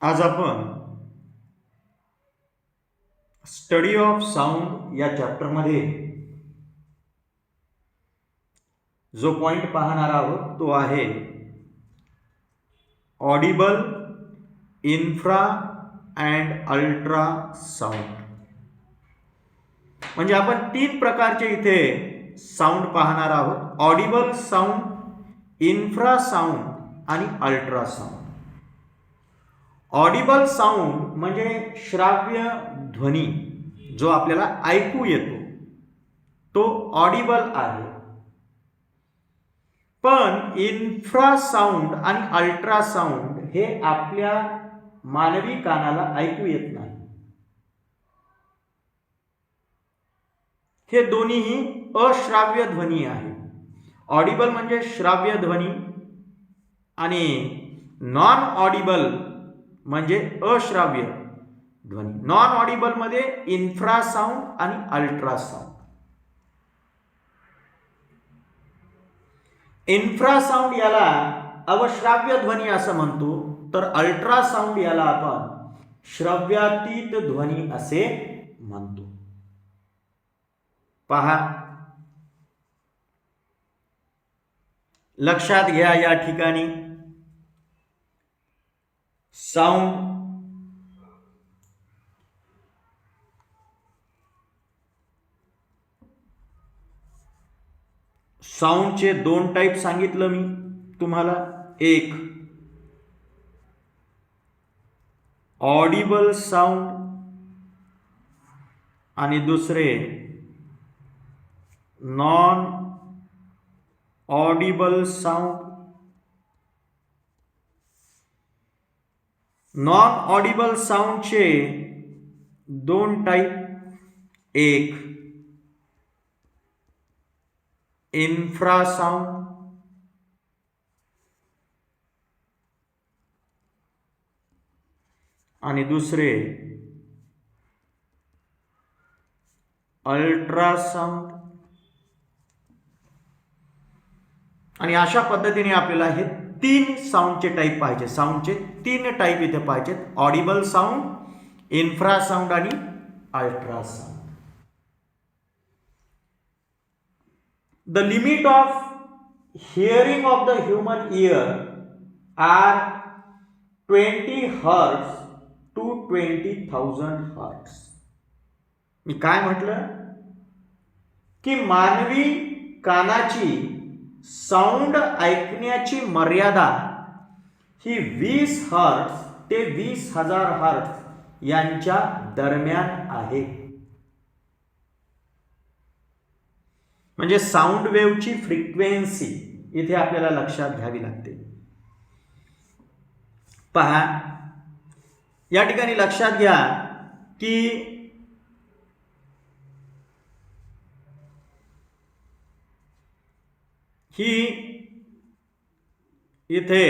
आज आपण study of sound या चॅप्टरमध्ये जो पॉइंट पाहणार आहोत तो आहे Audible, infra and ultra sound. म्हणजे आपण 3 प्रकारचे इथे साऊंड पाहणार आहोत: ऑडिबल साऊंड, इन्फ्रा साऊंड आणि अल्ट्रा साऊंड. ऑडिबल साऊंड म्हणजे श्राव्य ध्वनी जो आपल्याला ऐकू येतो तो ऑडिबल आहे. पण इन्फ्रा साऊंड आणि अल्ट्रा साऊंड हे आपल्या मानवी कानाला ऐकू येत नाही. हे दोन्हीही अश्राव्य ध्वनी आहे. ऑडिबल म्हणजे श्राव्य ध्वनी आणि नॉन ऑडिबल म्हणजे अश्राव्य ध्वनी. नॉन ऑडिबल मध्ये इन्फ्रा साऊंड आणि अल्ट्रा साऊंड. इन्फ्रा साऊंड याला अवश्राव्य ध्वनी असं म्हणतो, तर अल्ट्रा साऊंड याला आपण श्रव्यातीत ध्वनी असे म्हणतो. पहा, लक्षात घ्या या ठिकाणी साऊंड साऊंडचे 2 टाईप सांगितलं मी तुम्हाला. एक ऑडिबल साऊंड आणि दुसरे non audible sound. Non audible साऊंडचे 2 टाईप. एक इन्फ्रा साऊंड आणि दुसरे अल्ट्रा साऊंड. आणि अशा पद्धतीने आपल्याला हे 3 साऊंडचे टाईप पाहिजे. साऊंडचे 3 टाईप इथे पाहिजेत: ऑडिबल साऊंड, इन्फ्रा साऊंड आणि ultra sound. The limit of hearing of the human ear are 20 Hz to 20,000 Hz. मी काय म्हटलं की मानवी कानाची साऊंड ऐकण्याची मर्यादा ही 20 हर्ट्ज ते 20,000 हर्ट्ज यांच्या दरम्यान आहे. म्हणजे साऊंड वेव्हची फ्रिक्वेन्सी इथे आपल्याला लक्षात घ्यावी लागते. पहा, या ठिकाणी लक्षात घ्या की ही इथे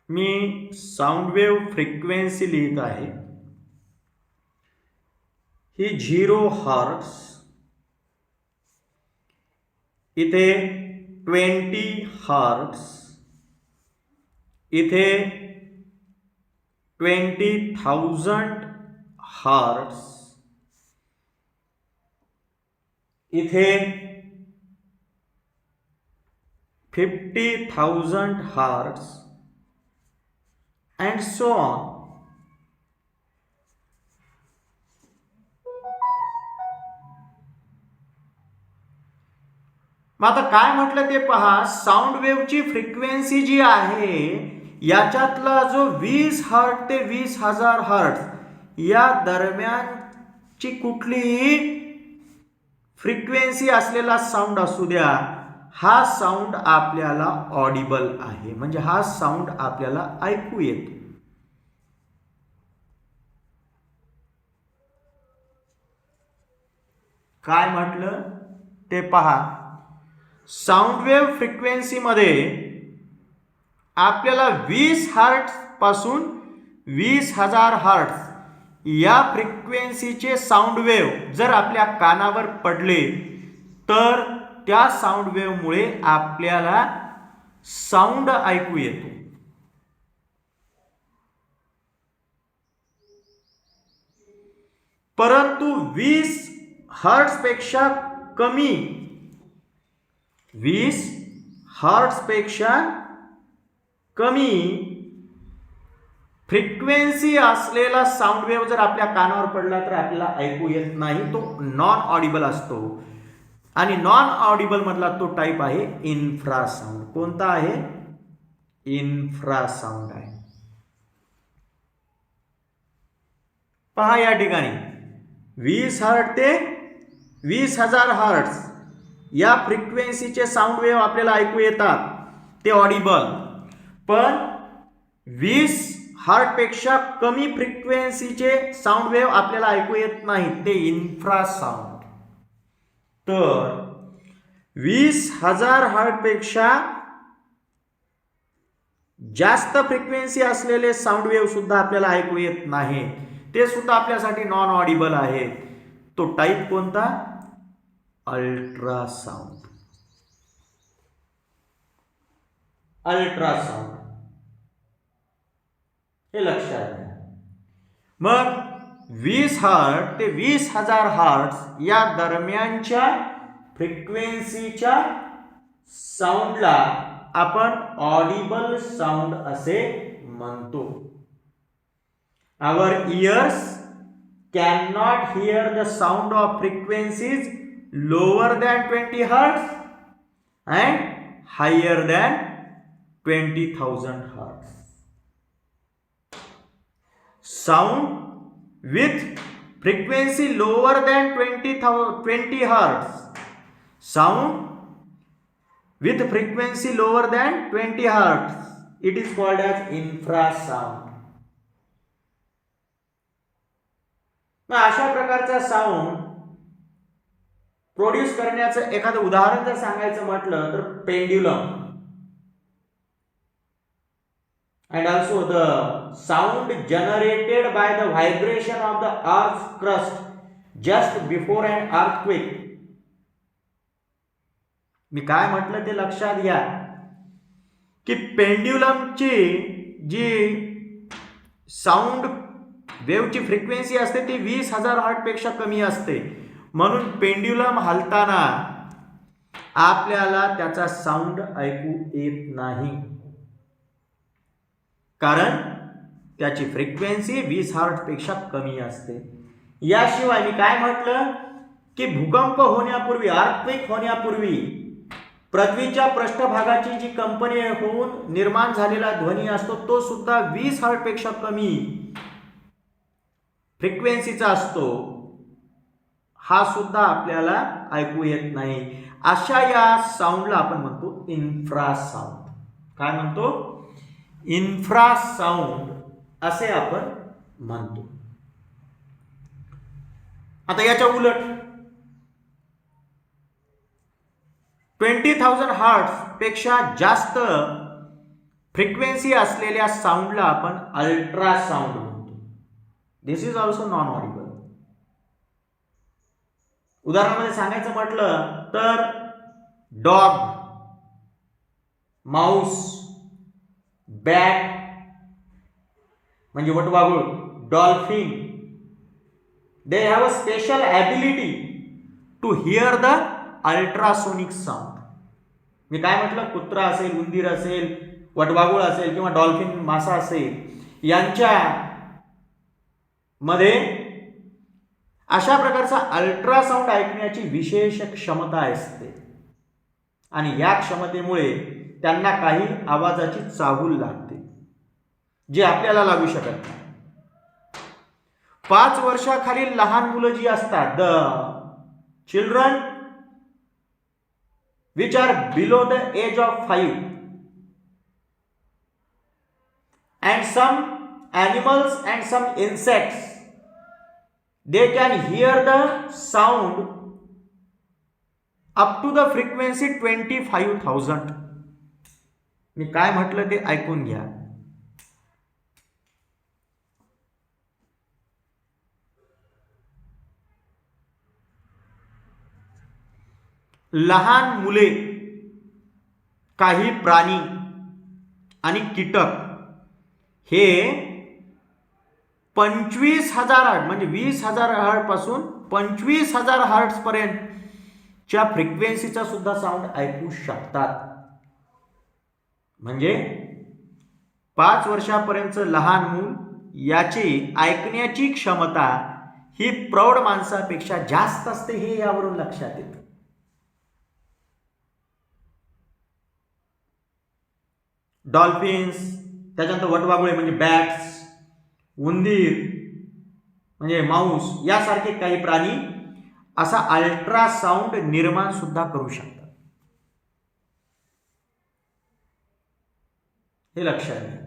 मी साऊंड वेव्ह फ्रिक्वेन्सी लिहित आहे. ही 0 हर्ट्ज, इथे 20 हर्ट्ज, इथे 20,000 हर्ट्ज, इथे 50,000 हर्ट्ज अँड सो ऑन. मग आता काय म्हटलं ते पहा, साऊंड वेव्हची फ्रिक्वेन्सी जी आहे याच्यातला जो 20 हर्ट्ज ते 20,000 हर्ट्ज या दरम्यानची कुठलीही फ्रिक्वेन्सी असलेला साऊंड असू द्या, हा साऊंड आपल्याला ऑडिबल आहे. म्हणजे हा साऊंड आपल्याला ऐकू येतो. काय म्हटलं ते पहा, साऊंड वेव्ह फ्रिक्वेन्सीमध्ये आपल्याला 20 हर्ट्ज पासून 20,000 हर्ट्ज या फ्रिक्वेन्सीचे साऊंड वेव्ह जर आपल्या कानावर पडले तर त्या साऊंड वेव्हमुळे आपल्याला साऊंड ऐकू येतो. परंतु 20 हर्ट्झ पेक्षा कमी 20 हर्ट्झ पेक्षा कमी फ्रिक्वेन्सी असलेला साऊंड वेव्ह जर आपल्या कानावर पडला तर आपल्याला ऐकू येत नाही, तो नॉन ऑडिबल असतो. आणि नॉन ऑडिबल मधला तो टाईप आहे इन्फ्रासाऊंड. कोणता आहे? इन्फ्रासाऊंड आहे. पहा या ठिकाणी 20 हर्ट्झ ते 20,000 हर्ट्झ या फ्रिक्वेन्सीचे साऊंड वेव्ह आपल्याला ऐकू येतात, ते ऑडिबल. पण 20 हर्ट्झ पेक्षा कमी फ्रिक्वेन्सीचे साऊंड वेव्ह आपल्याला ऐकू येत नाही, ते इन्फ्रासाऊंड. तर 20,000 हर्ट्झ पेक्षा जास्त फ्रिक्वेन्सी असलेले साऊंड वेव्ह सुद्धा आपल्याला ऐकू येत नाही, ते सुद्धा आपल्यासाठी नॉन ऑडिबल आहे. तो टाईप कोणता? अल्ट्रासाऊंड. अल्ट्रासाऊंड हे लक्षात घ्या. मग 20 हर्ट्झ ते 20,000 हर्ट्झ या दरम्यानच्या फ्रिक्वेन्सीच्या साऊंडला आपण ऑडिबल साऊंड असे म्हणतो. Our ears cannot hear the sound of frequencies lower than 20 hertz and higher than 20,000 hertz. Sound with frequency lower than 20 hertz. Sound with frequency lower than 20 hertz. It is called as infrasound. मग अशा प्रकारचा sound produce करण्याचं एखादं उदाहरण जर सांगायचं म्हटलं तर pendulum. and also the sound generated by the vibration of the earth's crust just before an earthquake. मी काय म्हटलं ते लक्षात घ्या की पेंड्युलमची जी साऊंड वेव्हची फ्रिक्वेन्सी असते ती 20,000 हर्ट्झ पेक्षा कमी असते. म्हणून पेंड्युलम हलताना आपल्याला त्याचा साऊंड ऐकू येत नाही, कारण त्याची फ्रिक्वेन्सी 20 हर्ट्झ पेक्षा कमी असते. याशिवाय मी काय म्हटलं की भूकंप होण्यापूर्वी, अर्थक्वेक होण्यापूर्वी पृथ्वीच्या पृष्ठभागाची जी कंपनी होऊन निर्माण झालेला ध्वनी असतो तो सुद्धा 20 हर्ट्झ पेक्षा कमी फ्रिक्वेन्सीचा असतो, हा सुद्धा आपल्याला ऐकू येत नाही. अशा या साऊंडला आपण म्हणतो इन्फ्रासाऊंड. काय म्हणतो? इन्फ्रासाऊंड असे आपण म्हणतो. आता याच्या उलट 20,000 हर्ट्झ पेक्षा जास्त फ्रिक्वेन्सी असलेल्या साऊंडला आपण अल्ट्रासाऊंड म्हणतो. This is also non audible. उदाहरणामध्ये सांगायचं म्हटलं तर डॉग, माऊस, बॅट म्हणजे वटवाघूळ, dolphin, they have a special ability to hear the ultrasonic sound. मी काय म्हटलं? कुत्रा असेल, उंदीर असेल, वटवाघूळ असेल किंवा डॉल्फिन मासा असेल, यांच्या मध्ये अशा प्रकारचा अल्ट्रासाऊंड ऐकण्याची विशेष क्षमता असते आणि या क्षमतेमुळे त्यांना काही आवाजाची चाहूल लागते जे आपल्याला लागू शकत नाही. 5 वर्षाखालील लहान मुलं जी असतात, the children which are below the age of 5, and some animals and some insects, they can hear the sound up to the frequency 25,000. मी काय म्हटलं ते ऐकून घ्या. लहान मुले काही प्राणी आणि कीटक हे 25,000 हर्ट्ज म्हणजे 20,000 हर्ट्ज पासून 25,000 हर्ट्ज पर्यंतच्या फ्रिक्वेन्सीचा सुद्धा साऊंड ऐकू शकतात. म्हणजे 5 वर्षापर्यंतचं लहान मूल याची ऐकण्याची क्षमता ही प्रौढ माणसापेक्षा जास्त असते, हे यावरून लक्षात येतं. डॉल्फिन्स, त्याच्यानंतर वटवाघुळे म्हणजे बॅट्स, उंदीर म्हणजे माऊस यासारखे काही प्राणी असा अल्ट्रासाऊंड निर्माण सुद्धा करू शकतात. हे लक्षात घ्या.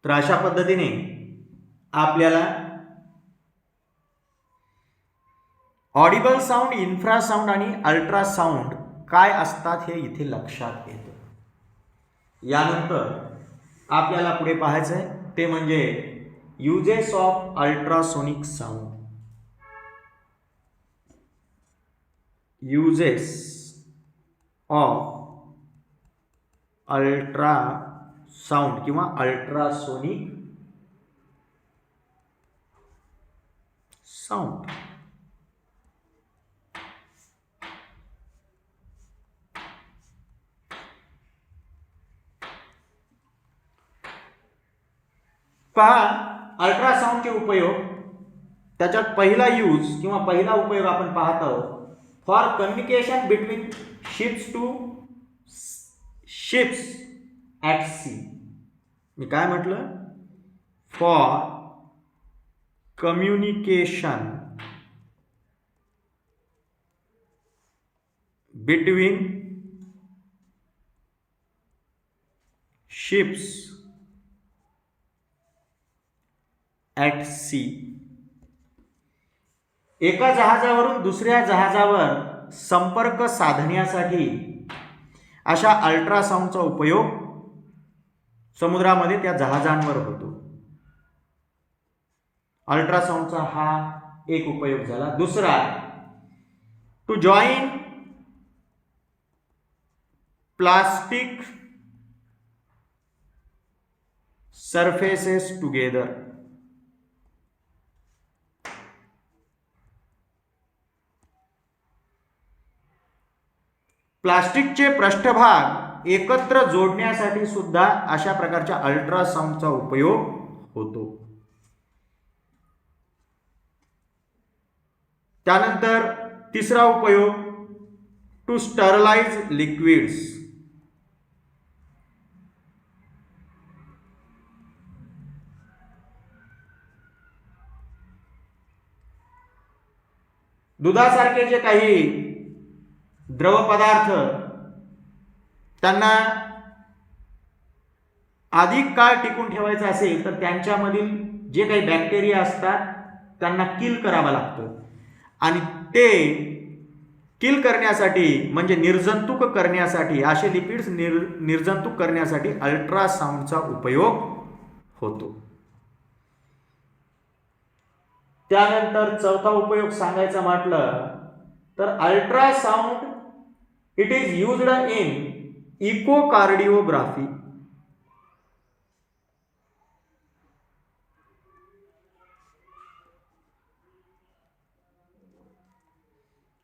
तर अशा पद्धतीने आपल्याला ऑडिबल साऊंड, इन्फ्रासाऊंड आणि अल्ट्रासाऊंड काय असतात हे इथे लक्षात येतं. यानंतर आपल्याला पुढे पाहायचं आहे ते म्हणजे uses of ultrasonic sound. Uses of ultra sound किंवा अल्ट्रासोनिक साऊंड. पहा, अल्ट्रासाऊंडचे उपयोग, त्याच्यात पहिला यूज किंवा पहिला उपयोग आपण पाहत आहोत for communication between ships at sea. मी काय म्हटलं? For communication between ships at sea. एका जहाजावरून दुसऱ्या जहाजावर संपर्क साधण्यासाठी अशा अल्ट्रासाऊंडचा उपयोग समुद्रामध्ये त्या जहाजांवर होतो. अल्ट्रासाऊंडचा हा एक उपयोग झाला. दुसरा, to join plastic surfaces together. प्लास्टिकचे पृष्ठभाग एकत्र जोडण्यासाठी सुद्धा अशा प्रकारच्या अल्ट्रासाऊंडचा उपयोग होतो. त्यानंतर तिसरा उपयोग, टू स्टरलाइज लिक्विड्स. दुधासारखे जे काही द्रव पदार्थ त्यांना अधिक काळ टिकून ठेवायचं असेल तर त्यांच्यामधील जे काही बॅक्टेरिया असतात त्यांना किल करावा लागतो आणि ते किल करण्यासाठी म्हणजे निर्जंतुक करण्यासाठी असे लिपिड्स निर्जंतुक करण्यासाठी अल्ट्रासाऊंडचा उपयोग होतो. त्यानंतर चौथा उपयोग सांगायचा म्हटलं तर ultrasound it is used in echocardiography.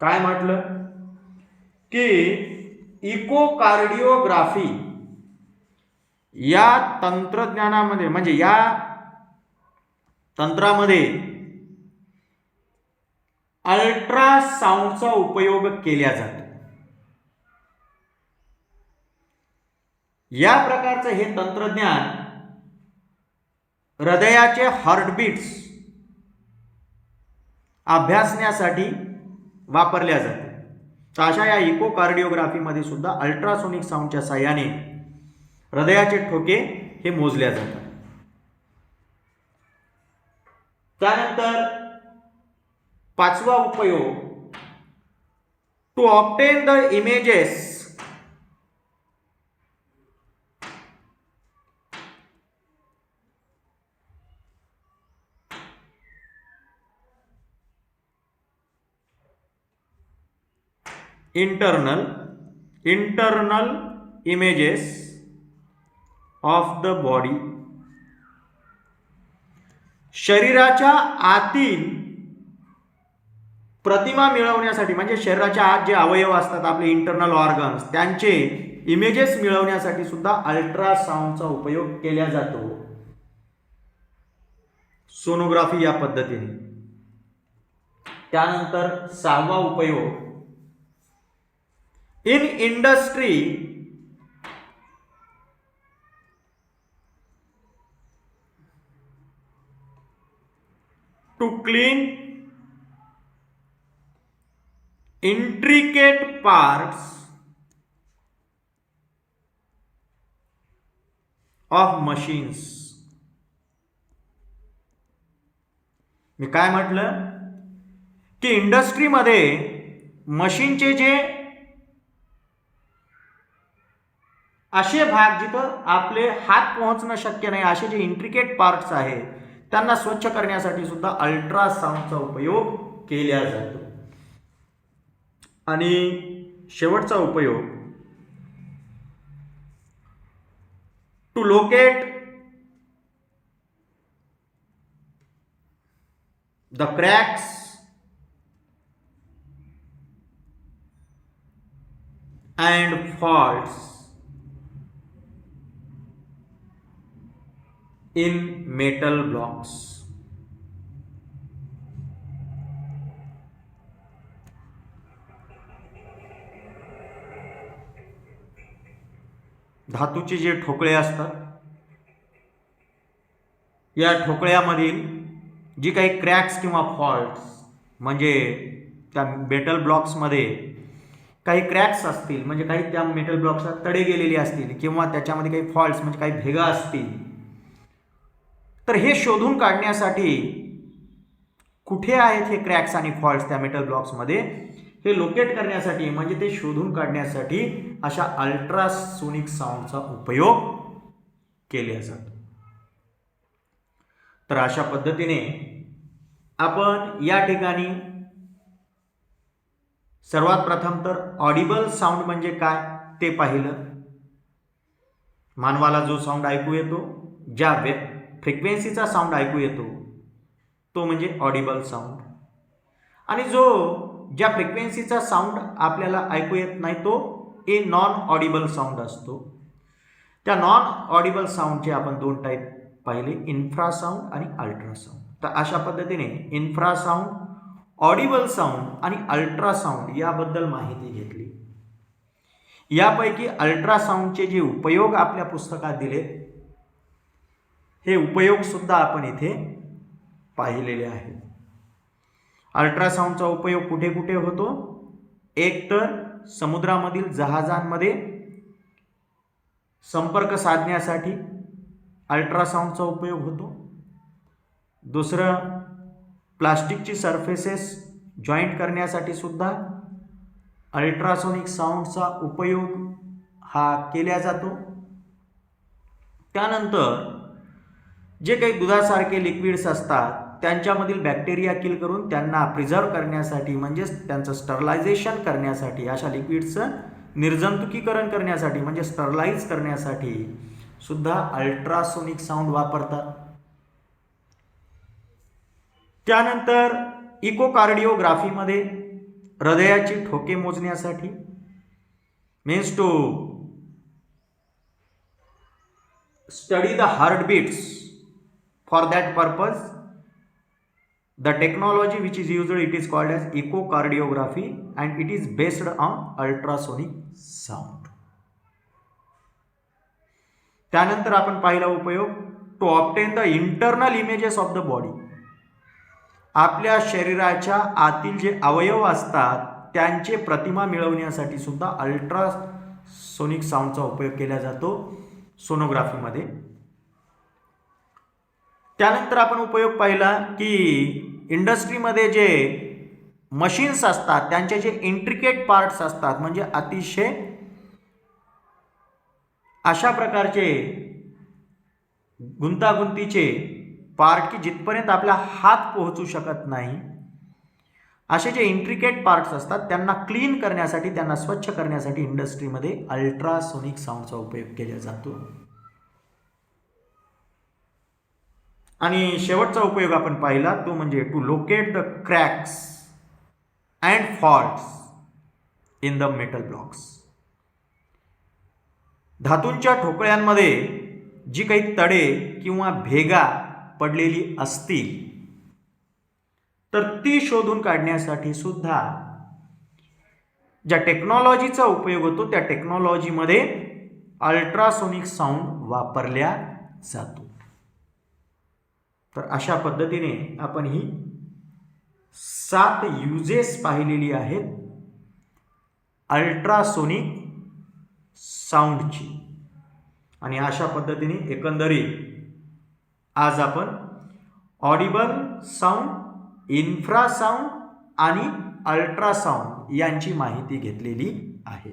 काय म्हटलं की इकोकार्डिओग्राफी या तंत्रज्ञानामध्ये म्हणजे या तंत्रामध्ये अल्ट्रासाऊंडचा उपयोग केला जातो. या प्रकारचं हे तंत्रज्ञान हृदयाचे हार्टबीट्स अभ्यासण्यासाठी वापरल्या जाते. तर अशा या इकोकार्डिओग्राफीमध्ये सुद्धा अल्ट्रासोनिक साऊंडच्या साहाय्याने हृदयाचे ठोके हे मोजल्या जातात. त्यानंतर पाचवा उपयोग, to obtain the images internal images of the body, शरीराच्या आतील प्रतिमा मिळवण्यासाठी, म्हणजे शरीराच्या आत जे अवयव असतात आपले इंटरनल ऑर्गन्स, त्यांचे इमेजेस मिळवण्यासाठी सुद्धा अल्ट्रासाऊंडचा उपयोग केला जातो, सोनोग्राफी या पद्धतीने. त्यानंतर 6वा उपयोग, in industry to clean intricate parts of machines. मी काय म्हटलं की इंडस्ट्रीमध्ये मशीनचे जे असे भाग जिथं आपले हात पोहोचणं शक्य नाही, असे जे इंट्रिकेट पार्ट्स आहेत त्यांना स्वच्छ करण्यासाठी सुद्धा अल्ट्रासाऊंडचा उपयोग केला जातो. आणि शेवटचा उपयोग, to locate the cracks and faults in metal blocks. धातूचे जे ठोकळे असतात, या ठोकळ्यामधील जी काही क्रॅक्स किंवा फॉल्ट्स, म्हणजे त्या मेटल ब्लॉक्समध्ये काही क्रॅक्स असतील, म्हणजे काही त्या मेटल ब्लॉक्सला तडे गेलेले असतील, किंवा त्याच्यामध्ये काही फॉल्ट्स म्हणजे काही भेगा असतील, तर हे शोधून काढण्यासाठी कुठे आहेत हे क्रॅक्स आणि फॉल्ट्स त्या मेटल ब्लॉक्समध्ये, हे लोकेट करण्यासाठी, म्हणजे ते शोधून काढण्यासाठी अशा अल्ट्रासोनिक साऊंडचा उपयोग केला जातो. तर अशा पद्धतीने आपण या ठिकाणी सर्वात प्रथम तर ऑडिबल साऊंड म्हणजे काय ते पाहिलं. मानवाला जो साऊंड ऐकू येतो, ज्या फ्रिक्वेन्सीचा साऊंड ऐकू येतो तो म्हणजे ऑडिबल साऊंड, आणि जो ज्या फ्रिक्वेन्सीचा साऊंड आपल्याला ऐकू येत नाही तो नॉन ऑडिबल साऊंड असतो. त्या नॉन ऑडिबल साऊंडचे आपण 2 टाईप पाहिले, इन्फ्रासाऊंड आणि अल्ट्रासाऊंड. तर अशा पद्धतीने इन्फ्रासाऊंड, ऑडिबल साऊंड आणि अल्ट्रासाऊंड याबद्दल माहिती घेतली. यापैकी अल्ट्रासाऊंडचे जे उपयोग आपल्या पुस्तकात दिले, हे उपयोग सुद्धा आपण इथे पाहिलेले आहेत. अल्ट्रासाऊंडचा उपयोग कुठे कुठे होतो? एक तर समुद्रामधील जहाजांमध्ये संपर्क साधण्यासाठी अल्ट्रासाऊंडचा उपयोग होतो. दुसरं, प्लास्टिकची सरफेसेस जॉईंट करण्यासाठी सुद्धा अल्ट्रासोनिक साऊंडचा उपयोग हा केला जातो. त्यानंतर जे काही दुधासारखे लिक्विड्स असतात त्यांच्यामधील बॅक्टेरिया किल करून त्यांना प्रिझर्व करण्यासाठी, म्हणजेच त्यांचं स्टरलायझेशन करण्यासाठी, अशा लिक्विड्सचं निर्जंतुकीकरण करण्यासाठी म्हणजे स्टरलाइज करण्यासाठी सुद्धा अल्ट्रासोनिक साऊंड वापरतात. त्यानंतर इकोकार्डिओग्राफीमध्ये हृदयाची ठोके मोजण्यासाठी, means to study the heartbeats, for that purpose the technology which is used, it is called as echocardiography and it is based on ultrasonic sound. त्यानंतर आपण पाहिला उपयोग, to obtain the internal images of the body. आपल्या शरीराच्या आतील जे अवयव असतात त्यांचे प्रतिमा मिळवण्यासाठी सुद्धा अल्ट्रासोनिक साऊंडचा उपयोग केला जातो सोनोग्राफीमध्ये. त्यानंतर आपण उपयोग पाहिला की इंडस्ट्रीमध्ये जे मशीन्स असतात त्यांचे जे इंट्रिकेट पार्ट्स असतात, म्हणजे अतिशय अशा प्रकारचे गुंतागुंतीचे पार्ट की जिथपर्यंत आपला हात पोहोचू शकत नाही, असे जे इंट्रिकेट पार्ट्स असतात त्यांना क्लीन करण्यासाठी, त्यांना स्वच्छ करण्यासाठी इंडस्ट्रीमध्ये अल्ट्रासोनिक साऊंडचा उपयोग केला जातो. आणि शेवटचा उपयोग आपण पाहिला तो म्हणजे to locate the cracks and faults in the metal blocks. धातूंच्या ठोकळ्यांमध्ये जी काही तडे किंवा भेगा पडलेली असतील तर ती शोधून काढण्यासाठी सुद्धा ज्या टेक्नॉलॉजीचा उपयोग होतो त्या टेक्नॉलॉजीमध्ये अल्ट्रासोनिक साऊंड वापरल्या जातो. तर अशा पद्धतीने आपण ही 7 युजेस पाहिलेली आहेत अल्ट्रासोनिक साऊंडची. आणि अशा पद्धतीने एकंदरीत आज आपण ऑडिबल साऊंड, इन्फ्रासाऊंड आणि अल्ट्रासाऊंड यांची माहिती घेतलेली आहे.